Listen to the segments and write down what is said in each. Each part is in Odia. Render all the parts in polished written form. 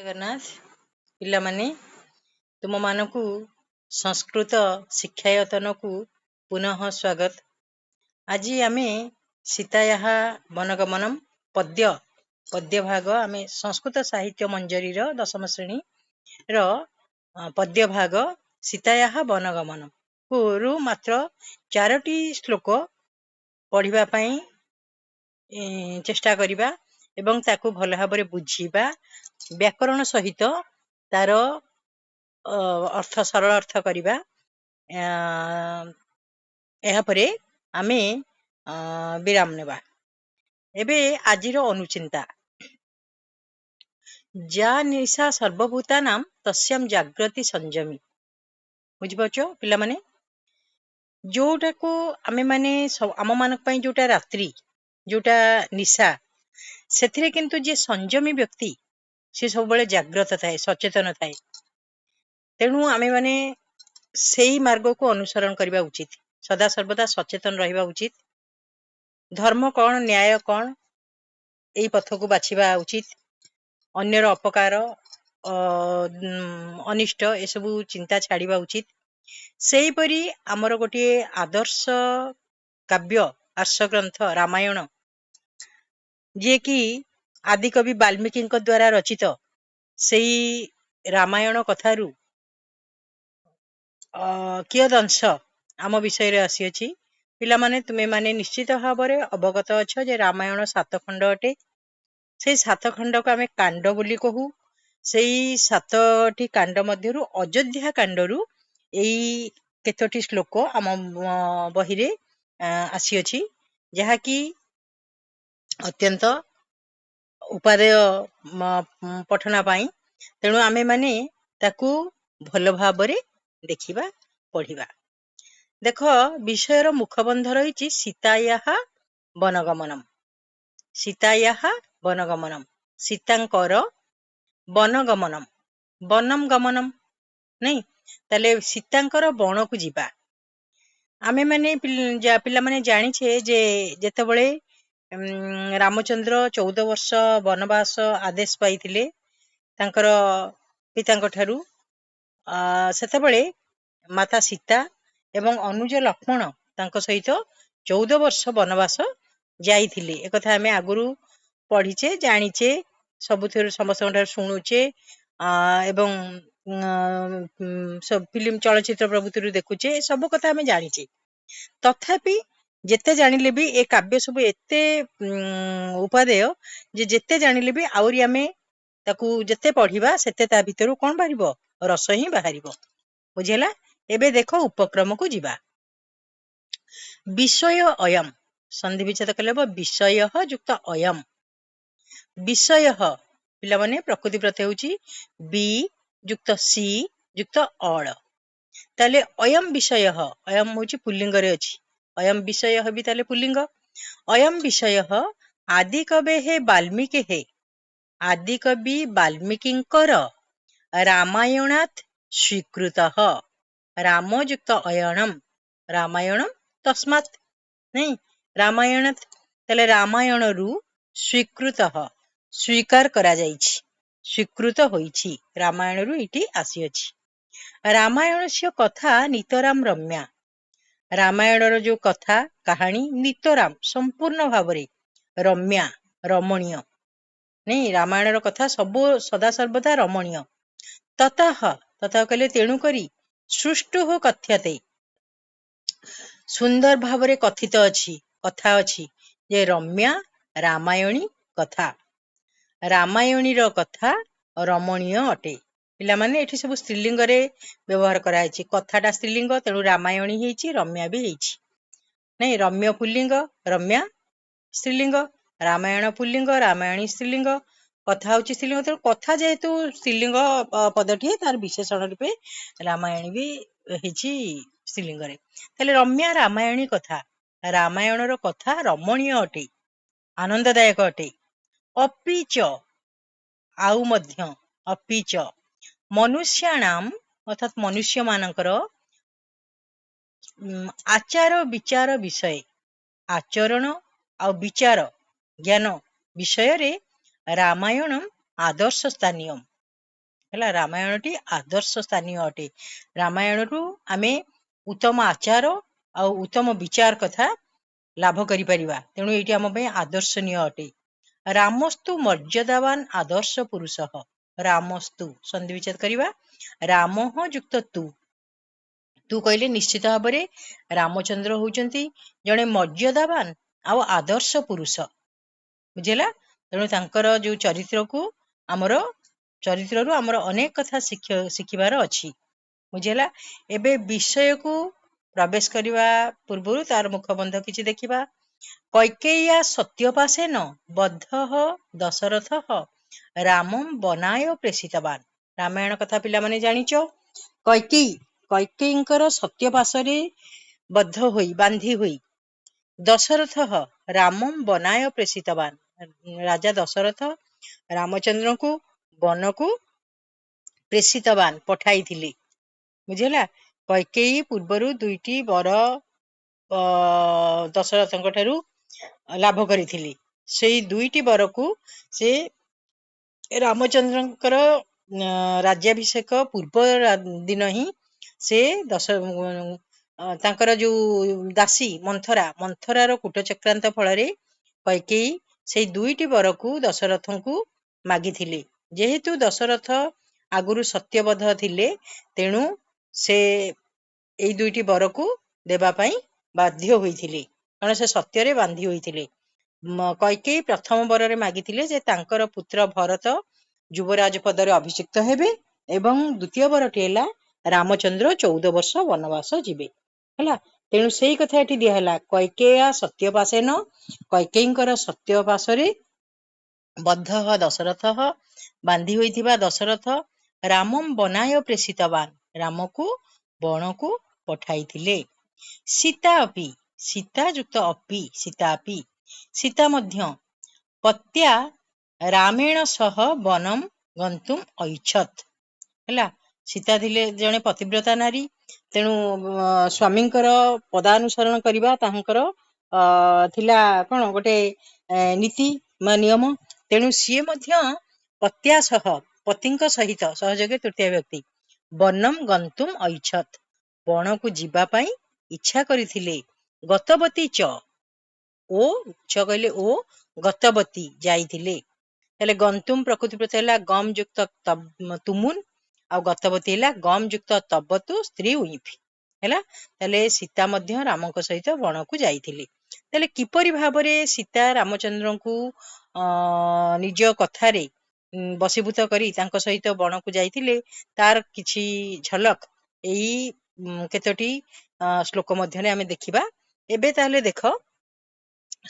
जगन्नाथ पिलामाने तुम मानकु संस्कृत शिक्षायतन को पुनः स्वागत। आज आमे सीतायाः वनगमनम पद्य पद्य भाग आमे संस्कृत साहित्य मंजरी दशम श्रेणी रो पद्य भाग सीतायाः वनगमन को मात्र 4टी श्लोक पढ़िबा पई चेष्टा करिबा एवं ताकू भल भाबरे बुझीबा व्याकरण सहित तार अर्थ सरल अर्थ करिबा। एहा परे आमे विराम नेबा। एबे आजिर अनुचिंता जा निशा सर्वभूता नाम तस्याम जागृति संयमी बुझिपाचो पिला माने जोटा को आमे माने आम मानक पई जोटा रात्रि जोटा निशा सेथिरे किंतु जे संयमी व्यक्ति से सब बळे जागृत थाए सचेतन थाए तेणु आमे माने सेही मार्ग को अनुसरण करबा उचित सदा सर्वदा सचेतन रहबा उचित। धर्म कौन न्याय कौन एई पथ को बाछिबा उचित। अन्यर अपकार अनिष्ट ए सबु चिंता छाड़िबा उचित। सेही परी हमर गोटे आदर्श काव्य आर्ष ग्रंथ रामायण जे कि आदि कवि वाल्मीकि द्वारा रचित सेही रामायण कथारू कियदंश आम विषय रे आसी अछि। पिला माने तुमे माने निश्चित भावरे अवगत अछ जे रामायण 7 खंड अटे। से 7 खंड को आमे कांड बोली कहू। सेही 7टी कांड मध्यरु अयोध्या कांडरू एई केतोटी श्लोक आम बही रे आसी अछि जहा कि अत्यंत उपादेय पठना पाई। तेणु आमे माने ताकू भल भाबरे देखिबा पढ़िबा। देखो विषयर मुखबंध रही सीतायाः वनगमनम। सीतायाः वनगमनम सीतांकर वनगमनम वनम गमनम नहीं ताले सीतांकर वन को जीवा। आमे माने पिला माने जानी छे जे जेते बळे रामचंद्र 14 वर्ष वनवास आदेश पाइथिले तांकर पितांक ठारू सेते बळे माता सीता एवं अनुज लक्ष्मण तांक सहित 14 वर्ष वनवास जाइथिले एक कथा हमें आगुरु पढ़ीचे जानीचे सबुथर समस्त शुणुचे एवं सब फिल्म चलचित्र प्रभुतिर देखुचे सब कथा हमें जानीचे। तथापि जेते जानिले भी ए काव्य सब एते उपादेय जे जेते जानिले भी आउरी आमे ताकू जेते पढ़िबा सेते ता भितरु कोन बाहरिबो रस ही बाहरिबो बुझेला। एबे देखो उपक्रम को जीवा। विषय अयम संधि विच्छेद कले विषय युक्त अयम विषय पिला माने प्रकृति प्रत्यय होची बी युक्त सी युक्त अळ ताले अयम विषय अयम होची पुल्लिंग रे अछि अयम विषय भी ताले पुल्लिंग। अयम विषय आदि कवे हे वाल्मीकि हे आदि कवि वाल्मीकिंकर रामायणात स्वीकृतः रामयुक्त अयणम रामायणम तस्मात् नहीं रामायण ताले रामायण रु स्वीकृतः स्वीकार करा जाइछि स्वीकृत होइछि रामायण रु इटी आसी अछि। रामायणस्य कथा नितराम रम्या रामायण रो जो कथा कहानी नितराम संपूर्ण भावरे रम्या रमणीय नहीं रामायण रो कथा सब सदा सर्वदा रमणीय। ततः ततः कहले तेणु करी सृष्टु कथ्यते सुंदर भावरे कथित अछि कथा अछि जे रम्या रामायणी कथा रामायणी रो कथा रमणीय अटे। पिला माने एठी सब स्त्रीलिंग रे व्यवहार करा अछि कथाटा स्त्रीलिंग तेणु रामायणी हेछि रम्या भी हेछि नहीं रम्य पुल्लिंग रम्या स्त्रीलिंग रामायण पुल्लिंग रामायणी स्त्रीलिंग कथा होछि स्त्रीलिंग तेणु कथा जेहेतु स्त्रीलिंग पदटी तार विशेषण रूपे रामायणी भी हेछि स्त्रीलिंग रे ताले रम्या रामायणी कथा रामायण रो कथा रमणीय अटे आनंददायक अटे। अपिच आउ मध्य अपिच मनुष्याणाम अर्थात मनुष्य मानकर आचार विचार विषय आचरण आ विचार ज्ञान विषय रे रामायण आदर्श स्थानीय ହେଲା ରାମାୟଣଟି ଆଦର୍ଶ ସ୍ଥାନୀୟ ଅଟେ। ରାମାୟଣରୁ ଆମେ ଉତ୍ତମ ଆଚାର ଆଉ ଉତ୍ତମ ବିଚାର କଥା ଲାଭ କରିପାରିବା। ତେଣୁ ଏଇଟି ଆମ ପାଇଁ ଆଦର୍ଶନୀୟ ଅଟେ। ରାମସ୍ତୁ ମର୍ଯ୍ୟାଦାବାନ ଆଦର୍ଶ ପୁରୁଷ। ରାମସ୍ତୁ ସନ୍ଧି ବିଚ୍ଛେଦ କରିବା। ରାମ ଯୁକ୍ତ ତୁ। ତୁ କହିଲେ ନିଶ୍ଚିତ ଭାବରେ ରାମଚନ୍ଦ୍ର ହଉଛନ୍ତି ଜଣେ ମର୍ଯ୍ୟାଦାବାନ ଆଉ ଆଦର୍ଶ ପୁରୁଷ। ବୁଝିଲା? ତେଣୁ ତାଙ୍କର ଯୋଉ ଚରିତ୍ରରୁ ଆମର ଅନେକ କଥା ଶିଖିବାର ଅଛି। ବୁଝିଲା? ଏବେ ବିଷୟକୁ ପ୍ରବେଶ କରିବା ପୂର୍ବରୁ ତାର ମୁଖବନ୍ଧ କିଛି ଦେଖିବା। କୈକେୟ୍ୟା ସତ୍ୟପାସେନ ବଦ୍ଧଃ ଦଶରଥଃ ରାମଂ ବନାୟ ପ୍ରେଷିତବାନ। ରାମାୟଣ କଥା ପିଲାମାନେ ଜାଣିଛ। କୈକେୟୀଙ୍କର ସତ୍ୟପାଶରେ ବାନ୍ଧି ହୋଇ ଦଶରଥଃ ରାମଂ ବନାୟ ପ୍ରେଷିତବାନ। ରାଜା ଦଶରଥ ରାମଚନ୍ଦ୍ରଙ୍କୁ ବନକୁ ପ୍ରେଷିତବାନ ପଠାଇଥିଲେ। ବୁଝିଲା? କୈକେୟୀ ପୂର୍ବରୁ 2ଟି ବର ଦଶରଥଙ୍କ ଠାରୁ ଲାଭ କରିଥିଲେ। ସେଇ 2ଟି ବରକୁ ସେ ରାମଚନ୍ଦ୍ରଙ୍କର ରାଜ୍ୟାଭିଷେକ ପୂର୍ବ ଦିନ ହିଁ ସେ ତାଙ୍କର ଯୋଉ ଦାସୀ ମନ୍ଥରାର କୂଟଚକ୍ରାନ୍ତ ଫଳରେ କୈକେୟୀ ସେଇ 2ଟି ବରକୁ ଦଶରଥଙ୍କୁ ମାଗିଥିଲେ। ଯେହେତୁ ଦଶରଥ ଆଗରୁ ସତ୍ୟବଦ୍ଧ ଥିଲେ, ତେଣୁ ସେ ଏଇ 2ଟି ବରକୁ ଦେବା ପାଇଁ ବାଧ୍ୟ ହୋଇଥିଲେ, କାରଣ ସେ ସତ୍ୟରେ ବାନ୍ଧି ହୋଇଥିଲେ। କୈକେୟୀ ପ୍ରଥମ ବରରେ ମାଗିଥିଲେ ଯେ ତାଙ୍କର ପୁତ୍ର ଭରତ ଯୁବରାଜ ପଦରେ ଅଭିଷିକ୍ତ ହେବେ ଏବଂ ଦ୍ୱିତୀୟ ବରଟି ହେଲା ରାମଚନ୍ଦ୍ର 14 ବର୍ଷ ବନବାସ ଯିବେ। ହେଲା? ତେଣୁ ସେଇ କଥା ଏଠି ଦିଆହେଲା। କୈକେୟା ସତ୍ୟପାସେନ, କୈକେୟୀଙ୍କର ସତ୍ୟପାଶରେ ବଦ୍ଧଃ ଦଶରଥଃ ବାନ୍ଧି ହୋଇଥିବା ଦଶରଥ ରାମଂ ବନାୟ ପ୍ରେଷିତବାନ ରାମକୁ ବଣକୁ ପଠାଇଥିଲେ। ସୀତା ଅପି ସୀତା ଯୁକ୍ତ ଅପି ସୀତା ମଧ୍ୟ ପତ୍ୟା ରାମେଣ ସହ ବନମ୍ ଗନ୍ତୁମ୍ ଐଚ୍ଛତ୍। ହେଲା? ସୀତା ଥିଲେ ଜଣେ ପତିବ୍ରତା ନାରୀ। ତେଣୁ ସ୍ୱାମୀଙ୍କର ପଦାନୁସରଣ କରିବା ତାଙ୍କର ଥିଲା କଣ ଗୋଟେ ନୀତି ବା ନିୟମ। ତେଣୁ ସିଏ ମଧ୍ୟ ପତିଙ୍କ ସହିତ ସହଯୋଗୀ ତୃତୀୟ ବ୍ୟକ୍ତି ବନମ୍ ଗନ୍ତୁମ୍ ଐଚ୍ଛତ୍ ବଣକୁ ଯିବା ପାଇଁ ଇଚ୍ଛା କରିଥିଲେ। ଗତବତୀ ଚ କହିଲେ ଗତବତୀ ଯାଇଥିଲେ। ହେଲେ ଗନ୍ତୁମ୍ ପ୍ରକୃତି ପ୍ରତ୍ୟୟ ହେଲା ଗମ୍ ଯୁକ୍ତ ତୁମୁନ ଆଉ ଗତବତୀ ହେଲା ଗମ୍ ଯୁକ୍ତ ତବତୁ ସ୍ତ୍ରୀ ଉଇଫ୍। ହେଲା? ତାହେଲେ ସୀତା ମଧ୍ୟ ରାମଙ୍କ ସହିତ ବଣକୁ ଯାଇଥିଲେ। ତାହେଲେ କିପରି ଭାବରେ ସୀତା ରାମଚନ୍ଦ୍ରଙ୍କୁ ନିଜ କଥାରେ ବଶୀଭୂତ କରି ତାଙ୍କ ସହିତ ବଣକୁ ଯାଇଥିଲେ, ତାର କିଛି ଝଲକ ଏଇ କେତୋଟି ଶ୍ଲୋକ ମଧ୍ୟରେ ଆମେ ଦେଖିବା। ଏବେ ତାହେଲେ ଦେଖ,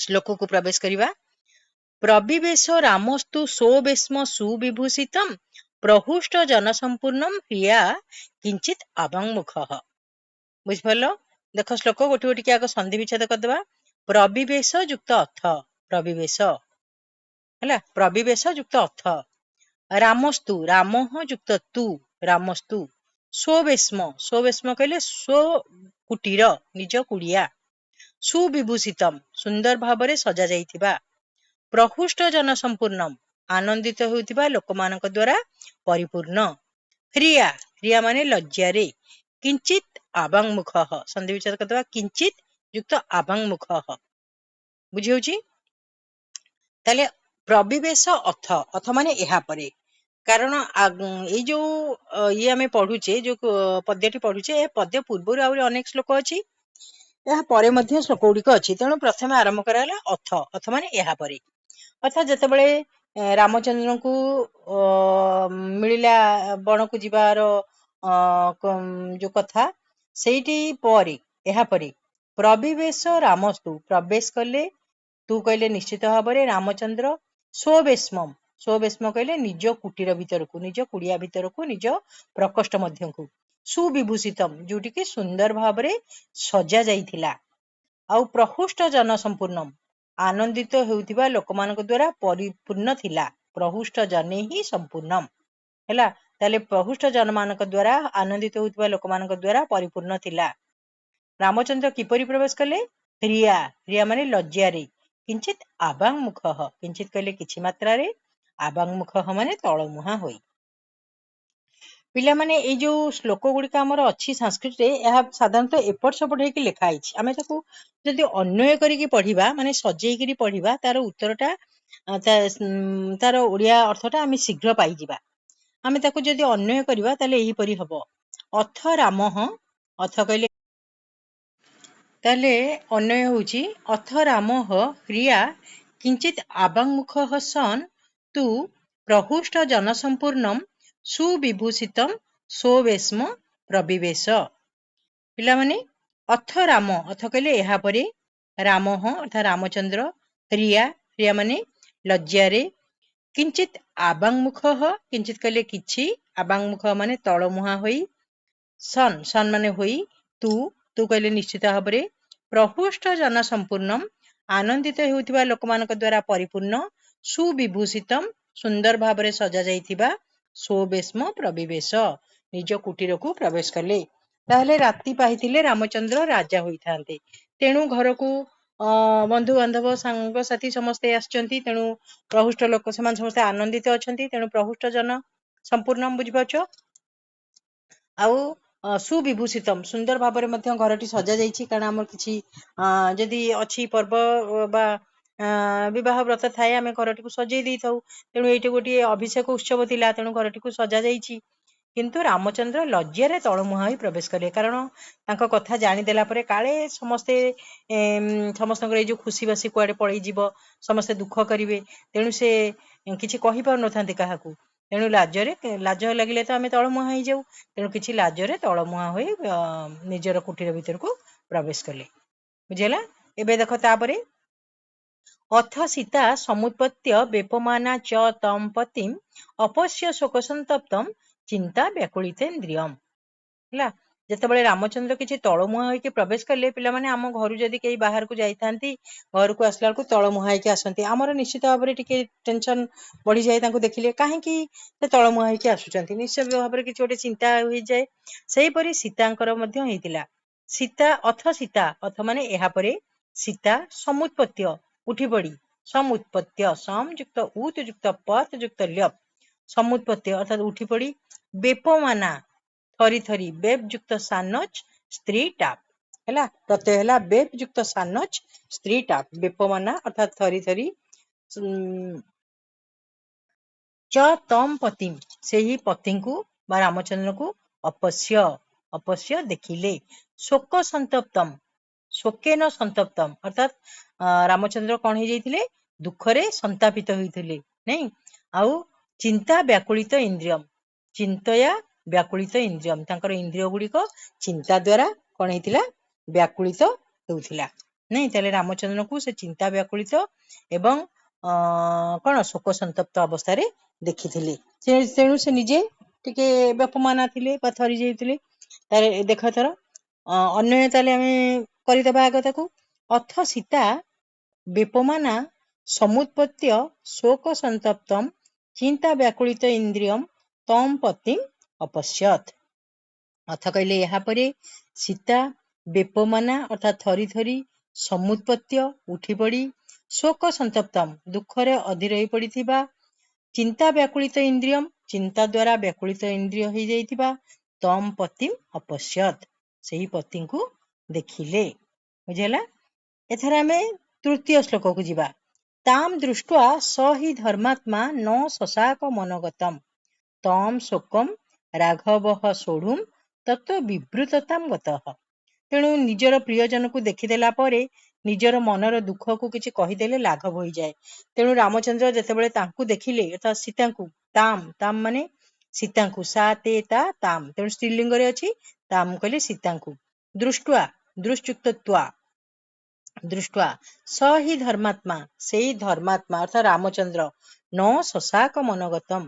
ଶ୍ଲୋକକୁ ପ୍ରବେଶ କରିବା। ପ୍ରବିବେଶ ରାମସ୍ତୁ ସୋବେଶ୍ମ ସୁବିଭୂଷିତଂ ପ୍ରହୁଷ୍ଟ ଜନସମ୍ପୂର୍ଣ୍ଣଂ ପ୍ରିୟା କିଞ୍ଚିତ୍ ଆବାଂମୁଖଃ। ବୁଝିପାରିଲ? ଦେଖ ଶ୍ଲୋକ ଗୋଟେ ଟିକେ ଆଗ ସନ୍ଧି ବିଚ୍ଛେଦ କରିଦେବା। ପ୍ରବିବେଶ ଯୁକ୍ତ ଅର୍ଥ ପ୍ରବିବେଶ। ହେଲା? ପ୍ରବିବେଶ ଯୁକ୍ତ ଅର୍ଥ ରାମସ୍ତୁ ରାମଃ ଯୁକ୍ତ ତୁ ରାମସ୍ତୁ ସ୍ୱବେଶ୍ମ କହିଲେ କୁଟୀର ନିଜ କୁଡିଆ। ସୁବିଭୂଷିତମ୍ ସୁନ୍ଦର ଭାବରେ ସଜା ଯାଇଥିବା। ପ୍ରହୁଷ୍ଟ ଜନସମ୍ପୂର୍ଣ୍ଣମ୍ ଆନନ୍ଦିତ ହେଉଥିବା ଲୋକମାନଙ୍କ ଦ୍ୱାରା ପରିପୂର୍ଣ୍ଣ। ପ୍ରିୟା ମାନେ ଲଜ୍ଜାରେ। କିଞ୍ଚିତ୍ ଆବାଂମୁଖଃ ସନ୍ଧି ବିଚ୍ଛେଦ କରିଦେବା। କିଞ୍ଚିତ୍ ଯୁକ୍ତ ଆବାଂମୁଖଃ। ବୁଝି ହଉଛି? ତାହେଲେ ପ୍ରବିବେଶ ଅଥ ମାନେ ଏହା ପରେ। କାରଣ ଏଇ ଯୋଉ ଆମେ ପଢୁଛେ, ଯୋଉ ପଦ୍ୟଟି ପଢୁଛେ, ଏ ପଦ୍ୟ ପୂର୍ବରୁ ଆହୁରି ଅନେକ ଶ୍ଲୋକ ଅଛି, ଏହା ପରେ ମଧ୍ୟ ଶ୍ଲୋକ ଗୁଡିକ ଅଛି। ତେଣୁ ପ୍ରଥମେ ଆରମ୍ଭ କରାଗଲା ଅଥ ମାନେ ଏହା ପରେ। ଅର୍ଥାତ୍ ଯେତେବେଳେ ରାମଚନ୍ଦ୍ରଙ୍କୁ ମିଳିଲା ବଣକୁ ଯିବାର ଯୋଉ କଥା, ସେଇଠି ପରେ ଏହା ପରେ ପ୍ରବିବେଶ ରାମସ୍ତୁ ପ୍ରବେଶ କଲେ। ତୁ କହିଲେ ନିଶ୍ଚିତ ଭାବରେ ରାମଚନ୍ଦ୍ର। ସ୍ୱବେଶ୍ମ କହିଲେ ନିଜ କୁଟୀର ଭିତରକୁ, ନିଜ କୁଡିଆ ଭିତରକୁ, ନିଜ ପ୍ରକୋଷ୍ଠ ମଧ୍ୟକୁ। ସୁବିଭୂଷିତମ୍ ଯୋଉଠିକି ସୁନ୍ଦର ଭାବରେ ସଜା ଯାଇଥିଲା। ଆଉ ପ୍ରହୁଷ୍ଟ ଜନସମ୍ପୂର୍ଣ୍ଣମ୍ ଆନନ୍ଦିତ ହେଉଥିବା ଲୋକମାନଙ୍କ ଦ୍ୱାରା ପରିପୂର୍ଣ୍ଣ ଥିଲା। ପ୍ରହୁଷ୍ଟ ଜନେ ହିଁ ସମ୍ପୂର୍ଣ୍ଣମ୍। ହେଲା? ତାହେଲେ ପ୍ରହୁଷ୍ଟ ଜନମାନଙ୍କ ଦ୍ୱାରା ଆନନ୍ଦିତ ହେଉଥିବା ଲୋକମାନଙ୍କ ଦ୍ୱାରା ପରିପୂର୍ଣ୍ଣ ଥିଲା। ରାମଚନ୍ଦ୍ର କିପରି ପ୍ରବେଶ କଲେ? ପ୍ରିୟା ମାନେ ଲଜ୍ଜାରେ। କିଞ୍ଚିତ୍ ଆବାଂମୁଖଃ କିଞ୍ଚିତ୍ କହିଲେ କିଛି ମାତ୍ରାରେ, ଆବାଂମୁଖଃ ମାନେ ତଳମୁହାଁ ହୋଇ। ପିଲାମାନେ ଏଇ ଯୋଉ ଶ୍ଲୋକ ଗୁଡିକ ଆମର ଅଛି ସଂସ୍କୃତରେ ଏହା ସାଧାରଣତଃ ଏପଟ ସେପଟ ହେଇକି ଲେଖା ହେଇଛି। ଆମେ ତାକୁ ଯଦି ଅନ୍ୱୟ କରିକି ପଢିବା ମାନେ ସଜେଇକିରି ପଢିବା ତାର ଉତ୍ତରଟା ତାର ଓଡିଆ ଅର୍ଥଟା ଆମେ ଶୀଘ୍ର ପାଇଯିବା। ଆମେ ତାକୁ ଯଦି ଅନ୍ୱୟ କରିବା ତାହେଲେ ଏହିପରି ହବ। ଅଥ ରାମଃ, ଅଥ କହିଲେ ତାହେଲେ ଅନ୍ୱୟ ହଉଛି ଅଥ ରାମଃ କ୍ରିୟା କିଞ୍ଚିତ୍ ଆବାଙ୍ଗୁଖଃ ସନ୍ ତୁ ପ୍ରହୁଷ୍ଟ ଜନସମ୍ପୂର୍ଣ୍ଣମ୍ ସୁବିଭୂଷିତମ୍ ସୋବେଶ୍ମ ପ୍ରବିବେଶ। ପିଲାମାନେ ଅଥ ରାମ, ଅଥ କହିଲେ ଏହାପରେ, ରାମଃ ଅର୍ଥାତ୍ ରାମଚନ୍ଦ୍ର, ରିୟା, ରିୟା ମାନେ ଲଜ୍ଜାରେ, କିଞ୍ଚିତ୍ ଆବାଙ୍ଗୁଖଃ, କିଞ୍ଚିତ୍ କହିଲେ କିଛି, ଆବାଙ୍ଗୁଖ ମାନେ ତଳମୁହାଁ ହୋଇ, ସନ୍, ସନ୍ ମାନେ ହୋଇ, ତୁ, ତୁ କହିଲେ ନିଶ୍ଚିତ ଭାବରେ, ପ୍ରହୁଷ୍ଟ ଜନ ସମ୍ପୂର୍ଣ୍ଣମ୍ ଆନନ୍ଦିତ ହେଉଥିବା ଲୋକମାନଙ୍କ ଦ୍ଵାରା ପରିପୂର୍ଣ୍ଣ, ସୁବିଭୂଷିତମ୍ ସୁନ୍ଦର ଭାବରେ ସଜା ଯାଇଥିବା, ସୋବେଶ୍ମ ପ୍ରବିବେଶ ନିଜ କୁଟୀରକୁ ପ୍ରବେଶ କଲେ। ତାହେଲେ ରାତି ପାହିଥିଲେ ରାମଚନ୍ଦ୍ର ରାଜା ହୋଇଥାନ୍ତେ। ତେଣୁ ଘରକୁ ବନ୍ଧୁବାନ୍ଧବ ସାଙ୍ଗସାଥି ସମସ୍ତେ ଆସିଛନ୍ତି, ତେଣୁ ପ୍ରହୁଷ୍ଟ ଲୋକ ସେମାନେ ସମସ୍ତେ ଆନନ୍ଦିତ ଅଛନ୍ତି, ତେଣୁ ପ୍ରହୁଷ୍ଟ ଜନ ସମ୍ପୂର୍ଣ୍ଣ ବୁଝିପାରୁଛ। ଆଉ ସୁବିଭୂଷିତମ୍ ସୁନ୍ଦର ଭାବରେ ମଧ୍ୟ ଘରଟି ସଜା ଯାଇଛି, କାରଣ ଆମର କିଛି ଯଦି ଅଛି ପର୍ବ ବା ବିବାହ ବ୍ରତ ଥାଏ ଆମେ ଘରଟିକୁ ସଜେଇ ଦେଇଥାଉ। ତେଣୁ ଏଇଠି ଗୋଟିଏ ଅଭିଷେକ ଉତ୍ସବ ଥିଲା, ତେଣୁ ଘରଟିକୁ ସଜା ଯାଇଛି। କିନ୍ତୁ ରାମଚନ୍ଦ୍ର ଲଜ୍ଜାରେ ତଳମୁହାଁ ହୋଇ ପ୍ରବେଶ କଲେ, କାରଣ ତାଙ୍କ କଥା ଜାଣିଦେଲା ପରେ କାଳେ ସମସ୍ତେ ସମସ୍ତଙ୍କର ଏଇ ଯୋଉ ଖୁସି ବାସି କୁଆଡେ ପଳେଇଯିବ, ସମସ୍ତେ ଦୁଃଖ କରିବେ, ତେଣୁ ସେ କିଛି କହିପାରୁନଥାନ୍ତି କାହାକୁ। ତେଣୁ ଲାଜ ଲାଗିଲେ ତ ଆମେ ତଳମୁହାଁ ହେଇଯାଉ, ତେଣୁ କିଛି ଲାଜରେ ତଳମୁହାଁ ହୋଇ ନିଜର କୁଟୀର ଭିତରକୁ ପ୍ରବେଶ କଲେ। ବୁଝିହେଲା। ଏବେ ଦେଖ ତାପରେ, ଅଥ ସୀତା ସମୁତ୍ପତ୍ୟ ବେପମାନା ଚ ତମ୍ ପତିମ୍ ଅପଶ୍ୟ ଶୋକସନ୍ତପ୍ତମ୍ ଚିନ୍ତା ବ୍ୟାକୁଳିତେନ୍ଦ୍ରିୟମ୍। ହେଲା, ଯେତେବେଳେ ରାମଚନ୍ଦ୍ର କିଛି ତଳମୁହାଁ ହୋଇକି ପ୍ରବେଶ କଲେ, ପିଲାମାନେ ଆମ ଘରୁ ଯଦି କେହି ବାହାରକୁ ଯାଇଥାନ୍ତି, ଘରକୁ ଆସିଲା ବେଳକୁ ତଳମୁହାଁ ହେଇକି ଆସନ୍ତି, ଆମର ନିଶ୍ଚିତ ଭାବରେ ଟିକେ ଟେନସନ ବଢିଯାଏ ତାଙ୍କୁ ଦେଖିଲେ, କାହିଁକି ସେ ତଳମୁହାଁ ହେଇକି ଆସୁଛନ୍ତି, ନିଶ୍ଚିତ ଭାବରେ କିଛି ଗୋଟେ ଚିନ୍ତା ହୋଇଯାଏ। ସେହିପରି ସୀତାଙ୍କର ମଧ୍ୟ ହେଇଥିଲା। ସୀତା, ଅଥ ସୀତା, ଅଥ ମାନେ ଏହାପରେ, ସୀତା ସମୁତ୍ପତ୍ୟ ଉଠି ପଡି, ସମୁତ୍ପତ୍ୟ ସମ୍ ଯୁକ୍ତ ଉତ୍ ଯୁକ୍ତ ପତ୍ ଯୁକ୍ତ ଲ୍ୟପ୍, ସମୁତ୍ପତ୍ତି ଅର୍ଥାତ୍ ଉଠି ପଡି, ବେପମାନା ଥରି ଥରି, ବେବ୍ ଯୁକ୍ତ ସାନଚ୍ ସ୍ତ୍ରୀ ଟାପ୍, ହେଲା ପ୍ରତ୍ୟୟ ହେଲା ବେବ୍ ଯୁକ୍ତ ସାନଚ୍ ସ୍ତ୍ରୀ ଟାପ୍, ବେପମାନା ଅର୍ଥାତ୍ ଥରି ଥରି, ଚ ତମ୍ ପତିମ୍ ସେହି ପତିଙ୍କୁ ବା ରାମଚନ୍ଦ୍ରଙ୍କୁ, ଅପଶ୍ୟ ଅପଶ୍ୟ ଦେଖିଲେ, ଶୋକ ସନ୍ତପ୍ତମ୍ ଶୋକେନ ସନ୍ତପ୍ତମ୍ ଅର୍ଥାତ୍ ରାମଚନ୍ଦ୍ର କଣ ହେଇଯାଇଥିଲେ, ଦୁଃଖରେ ସନ୍ତାପିତ ହୋଇଥିଲେ, ନାଇଁ। ଆଉ ଚିନ୍ତା ବ୍ୟାକୁଳିତ ଇନ୍ଦ୍ରିୟମ୍, ଚିନ୍ତୟା ବ୍ୟାକୁଳିତ ଇନ୍ଦ୍ରିୟମ୍, ତାଙ୍କର ଇନ୍ଦ୍ରିୟ ଗୁଡିକ ଚିନ୍ତା ଦ୍ଵାରା କଣ ହେଇଥିଲା, ବ୍ୟାକୁଳିତ ହେଉଥିଲା, ନାଇଁ। ତାହେଲେ ରାମଚନ୍ଦ୍ରଙ୍କୁ ସେ ଚିନ୍ତା ବ୍ୟାକୁଳିତ ଏବଂ କଣ ଶୋକ ସନ୍ତପ୍ତ ଅବସ୍ଥାରେ ଦେଖିଥିଲେ। ତେଣୁ ସେ ନିଜେ ଟିକେ ବେପମାନା ଥିଲେ ବା ଥରି ଯାଇଥିଲେ। ତାହେଲେ ଦେଖ ଏଥର ଅନ୍ୱୟ ତାହେଲେ ଆମେ କରିଦବା ଆଗ ତାକୁ। ଅଥ ସୀତା ବେପମାନା ସମୁତ୍ପତ୍ୟ ଶୋକ ସନ୍ତପ୍ତମ୍ ଚିନ୍ତା ବ୍ୟାକୁଳିତ ଇନ୍ଦ୍ରିୟମ୍ ତମ୍ ପତିମ୍ ଅପଶ୍ୟତ୍। ଅଥ କହିଲେ ଏହାପରେ, ସୀତା ବେପମାନା ଅର୍ଥାତ୍ ଥରି ଥରି, ସମୁତ୍ପତ୍ୟ ଉଠି ପଡି, ଶୋକ ସନ୍ତପ୍ତମ୍ ଦୁଃଖରେ ଅଧୀର ହୋଇ ପଡିଥିବା, ଚିନ୍ତା ବ୍ୟାକୁଳିତ ଇନ୍ଦ୍ରିୟମ୍ ଚିନ୍ତା ଦ୍ଵାରା ବ୍ୟାକୁଳିତ ଇନ୍ଦ୍ରିୟ ହେଇଯାଇଥିବା, ତମ୍ ପତିମ୍ ଅପଶ୍ୟତ୍ ସେହି ପତିଙ୍କୁ ଦେଖିଲେ। ବୁଝିହେଲା। ଏଥର ଆମେ ତୃତୀୟ ଶ୍ଲୋକକୁ ଯିବା। ତାମ୍ ଦୃଷ୍ଟ୍ୱା ସ ହି ଧର୍ମାତ୍ମା ନ ଶଶାକ ମନୋଗତମ୍ ତମ୍ ଶୋକମ୍ ରାଘବଃ ସୋଢୁମ୍ ତତ୍ତ୍ୱ ବିବ୍ରତତାମ୍ ଗତଃ। ତେଣୁ ନିଜର ପ୍ରିୟଜନକୁ ଦେଖିଦେଲା ପରେ ନିଜର ମନର ଦୁଃଖକୁ କିଛି କହିଦେଲେ ଲାଘବ ହୋଇଯାଏ। ତେଣୁ ରାମଚନ୍ଦ୍ର ଯେତେବେଳେ ତାଙ୍କୁ ଦେଖିଲେ ଅର୍ଥାତ୍ ସୀତାଙ୍କୁ, ତାମ୍, ତାମ୍ ମାନେ ସୀତାଙ୍କୁ, ସା ତେ ତା ତାମ୍, ତେଣୁ ସ୍ତ୍ରୀଲିଙ୍ଗରେ ଅଛି, ତାମ୍ କହିଲେ ସୀତାଙ୍କୁ, ଦୃଷ୍ଟ୍ୱା ଦୃଶ୍ଯୁକ୍ତ ତ୍ୱା, ଦୃଷ୍ଟ୍ୱା ସ ହି ଧର୍ମାତ୍ମା ସେଇ ଧର୍ମାତ୍ମା ଅର୍ଥାତ୍ ରାମଚନ୍ଦ୍ର, ନ ଶଶାକ ମନୋଗତମ୍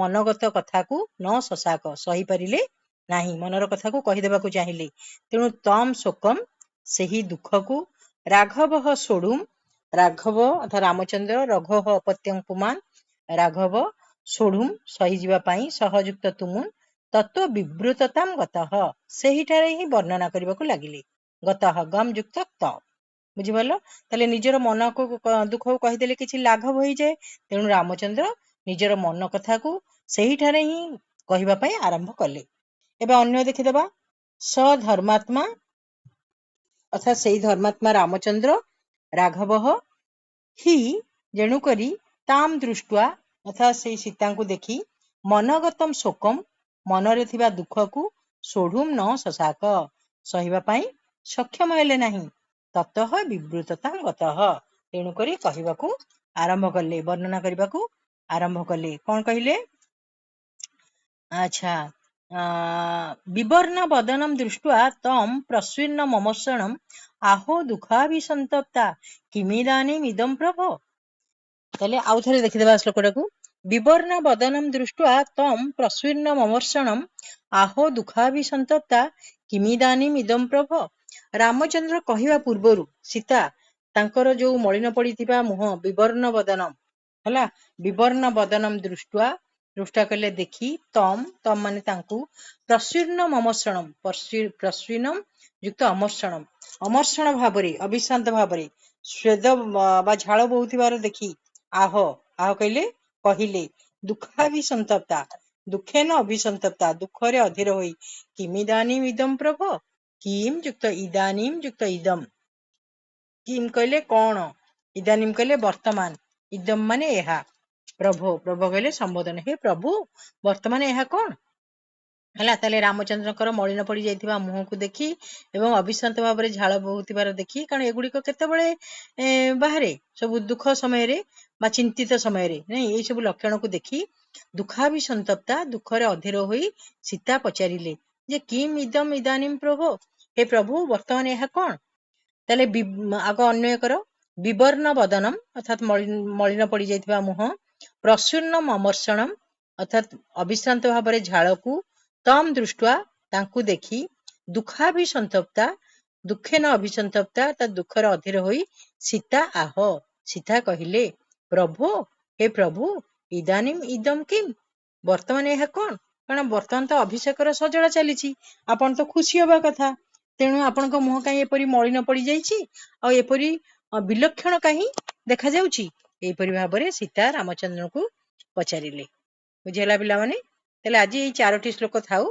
ମନଗତ କଥାକୁ, ନ ଶଶାକ ସହିପାରିଲେ ନାହିଁ, ମନର କଥାକୁ କହିଦେବାକୁ ଚାହିଁଲେ। ତେଣୁ ତମ୍ ଶୋକମ୍ ସେହି ଦୁଃଖକୁ, ରାଘବଃ ସୋଢୁମ୍ ରାଘବ ଅର୍ଥାତ୍ ରାମଚନ୍ଦ୍ର, ରଘୋଃ ଅପତ୍ୟଂ ପୁମାନ୍ ରାଘବ, ସୋଢୁମ୍ ସହିଯିବା ପାଇଁ, ସହଯୁକ୍ତ ତୁମୁନ୍ ତତ୍ତ୍ୱ ବିବ୍ରତତାମ୍ ଗତଃ ସେହିଠାରେ ହିଁ ବର୍ଣ୍ଣନା କରିବାକୁ ଲାଗିଲେ। ଗତଃ ଗମ୍ ଯୁକ୍ତ ତ, ବୁଝିପାରିଲ। ତାହେଲେ ନିଜର ମନକୁ ଦୁଃଖକୁ କହିଦେଲେ କିଛି ଲାଘବ ହେଇଯାଏ, ତେଣୁ ରାମଚନ୍ଦ୍ର ନିଜର ମନ କଥାକୁ ସେହିଠାରେ ହିଁ କହିବା ପାଇଁ ଆରମ୍ଭ କଲେ। ଏବେ ଅନ୍ୟ ଦେଖିଦେବା। ସଧର୍ମାତ୍ମା ଅର୍ଥାତ୍ ସେଇ ଧର୍ମାତ୍ମା ରାମଚନ୍ଦ୍ର ରାଘବ ହି ଯେଣୁକରି ତାମ୍ ଦୃଷ୍ଟ୍ୱା ଅର୍ଥାତ୍ ସେଇ ସୀତାଙ୍କୁ ଦେଖି ମନଗତମ୍ ଶୋକମ୍ ମନରେ ଥିବା ଦୁଃଖକୁ ସୋଢୁମ୍ ନ ଶଶାକ ସହିବା ପାଇଁ ସକ୍ଷମ ହେଲେ ନାହିଁ। ତତଃ ବିବୃତତା ଗତଃ ତେଣୁକରି କହିବାକୁ ଆରମ୍ଭ କଲେ, ବର୍ଣ୍ଣନା କରିବାକୁ ଆରମ୍ଭ କଲେ। କଣ କହିଲେ? ଆଚ୍ଛା, ବିବର୍ଣ୍ଣ ବଦନମ୍ ଦୃଷ୍ଟ୍ୱା ତମ୍ ପ୍ରସ୍ୱୀର୍ଣ୍ଣ ମମର୍ଷଣମ୍ ଆହୋ ଦୁଃଖାଭିସନ୍ତପ୍ତା କିମିଦାନୀମ୍ ଇଦମ୍ ପ୍ରଭୋ। ତାହେଲେ ଆଉ ଥରେ ଦେଖିଦେବା ଶ୍ଲୋକଟାକୁ। ବିବର୍ଣ୍ଣ ବଦନମ୍ ଦୃଷ୍ଟ୍ୱା ତମ୍ ପ୍ରସ୍ୱୀର୍ଣ୍ଣ ମମର୍ଷଣମ୍ ଆହୋ ଦୁଃଖାଭିସନ୍ତପ୍ତା କିମିଦାନୀମ୍ ଇଦମ୍ ପ୍ରଭୋ। ରାମଚନ୍ଦ୍ର କହିବା ପୂର୍ବରୁ ସୀତା ତାଙ୍କର ଯୋଉ ମଳିନ ପଡିଥିବା ମୁହଁ, ବିବର୍ଣ୍ଣ ବଦନମ୍ ହେଲା, ବିବର୍ଣ୍ଣ ବଦନମ୍ ଦୃଷ୍ଟ୍ୱା, ଦୃଷ୍ଟା କଲେ ଦେଖି, ତମ୍ ମାନେ ତାଙ୍କୁ, ପ୍ରସ୍ୱୀର୍ଣ୍ଣ ମମର୍ଷଣମ୍ ପ୍ରସ୍ୱୀନମ୍ ଯୁକ୍ତ ଅମର୍ଷଣମ୍ ଅମର୍ଷଣ ଭାବରେ, ଅବିଶ୍ରାନ୍ତ ଭାବରେ ସ୍ୱେଦ ବା ଝାଳ ବହୁଥିବାର ଦେଖି, ଆହ କହିଲେ କହିଲେ, ଦୁଃଖାଭିସନ୍ତପ୍ତା ଦୁଃଖେନ ଅଭିସନ୍ତପ୍ତା ଦୁଃଖରେ ଅଧୀର ହୋଇ, କିମିଦାନୀମ୍ ଇଦମ୍ ପ୍ରଭୋ କିମ୍ ଯୁକ୍ତ ଇଦାନୀମ୍ ଯୁକ୍ତ ଇଦମ୍। କିମ୍ କହିଲେ କଣ, ଇଦାନୀମ୍ କହିଲେ ବର୍ତ୍ତମାନ, ଇଦମ୍ ମାନେ ଏହା। ପ୍ରଭୋ କହିଲେ ସମ୍ବୋଧନ, ହେ ପ୍ରଭୁ ବର୍ତ୍ତମାନ ଏହା କଣ ହେଲା। ତାହେଲେ ରାମଚନ୍ଦ୍ରଙ୍କର ମଳିନ ପଡି ଯାଇଥିବା ମୁହଁକୁ ଦେଖି ଏବଂ ଅବିଶ୍ରାନ୍ତ ଭାବରେ ଝାଳ ବହୁଥିବାର ଦେଖି, କାରଣ ଏଗୁଡିକ କେତେବେଳେ ବାହାରେ, ସବୁ ଦୁଃଖ ସମୟରେ ବା ଚିନ୍ତିତ ସମୟରେ, ନାଇଁ, ଏଇ ସବୁ ଲକ୍ଷଣକୁ ଦେଖି ଦୁଃଖାଭିସନ୍ତପ୍ତା ଦୁଃଖରେ ଅଧୀର ହୋଇ ସୀତା ପଚାରିଲେ ଯେ କିମ୍ ଇଦମ୍ ଇଦାନୀମ୍ ପ୍ରଭୋ, ହେ ପ୍ରଭୁ ବର୍ତ୍ତମାନ ଏହା କଣ। ତାହେଲେ ଆଗ ଅନ୍ୱୟ କର। ବିବର୍ଣ୍ଣ ବଦନମ୍ ଅର୍ଥାତ୍ ମଳିନ ପଡି ଯାଇଥିବା ମୁହଁ, ପ୍ରସ୍ୱୀର୍ଣ୍ଣ ମମର୍ଷଣମ୍ ଅର୍ଥାତ୍ ଅବିଶ୍ରାନ୍ତ ଭାବରେ ଝାଳକୁ, ତମ୍ ଦୃଷ୍ଟ୍ୱା ତାଙ୍କୁ ଦେଖି, ଦୁଃଖାଭିସନ୍ତପ୍ତା ଦୁଃଖେନ ଅଭିସନ୍ତପ୍ତା ତା ଦୁଃଖରେ ଅଧୀର ହୋଇ, ସୀତା ଆହ ସୀତା କହିଲେ, ପ୍ରଭୋ ହେ ପ୍ରଭୁ, ଇଦାନୀମ୍ ଇଦମ୍ କିମ୍ ବର୍ତ୍ତମାନ ଏହା କଣ। କାରଣ ବର୍ତ୍ତମାନ ତ ଅଭିଷେକର ସଜଡ଼ା ଚାଲିଛି, ଆପଣ ତ ଖୁସି ହବା କଥା, ତେଣୁ ଆପଣଙ୍କ ମୁହଁ କାହିଁ ଏପରି ମଳିନ ପଡିଯାଇଛି ଆଉ ଏପରି ବିଲକ୍ଷଣ କାହିଁ ଦେଖାଯାଉଛି। ଏହିପରି ଭାବରେ ସୀତା ରାମଚନ୍ଦ୍ରଙ୍କୁ ପଚାରିଲେ। ବୁଝିହେଲା ପିଲାମାନେ? ତାହେଲେ ଆଜି ଏଇ 4ଟି ଶ୍ଲୋକ ଥାଉ।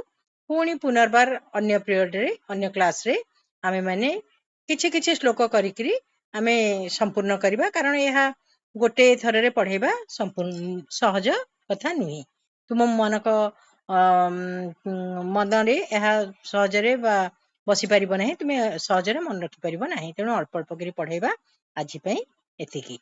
ପୁଣି ପୁନର୍ବାର ଅନ୍ୟ ପିରିୟଡରେ, ଅନ୍ୟ କ୍ଲାସରେ ଆମେ ମାନେ କିଛି କିଛି ଶ୍ଲୋକ କରିକିରି ଆମେ ସମ୍ପୂର୍ଣ୍ଣ କରିବା, କାରଣ ଏହା ଗୋଟେ ଥରରେ ପଢେଇବା ସମ୍ପୂର୍ଣ୍ଣ ସହଜ କଥା ନୁହେଁ। ତୁମ ମନରେ ଏହା ସହଜରେ ବା ବସିପାରିବ ନାହିଁ, ତୁମେ ସହଜରେ ମନେ ରଖିପାରିବ ନାହିଁ, ତେଣୁ ଅଳ୍ପ ଅଳ୍ପ କରି ପଢେଇବା। ଆଜି ପାଇଁ ଏତିକି।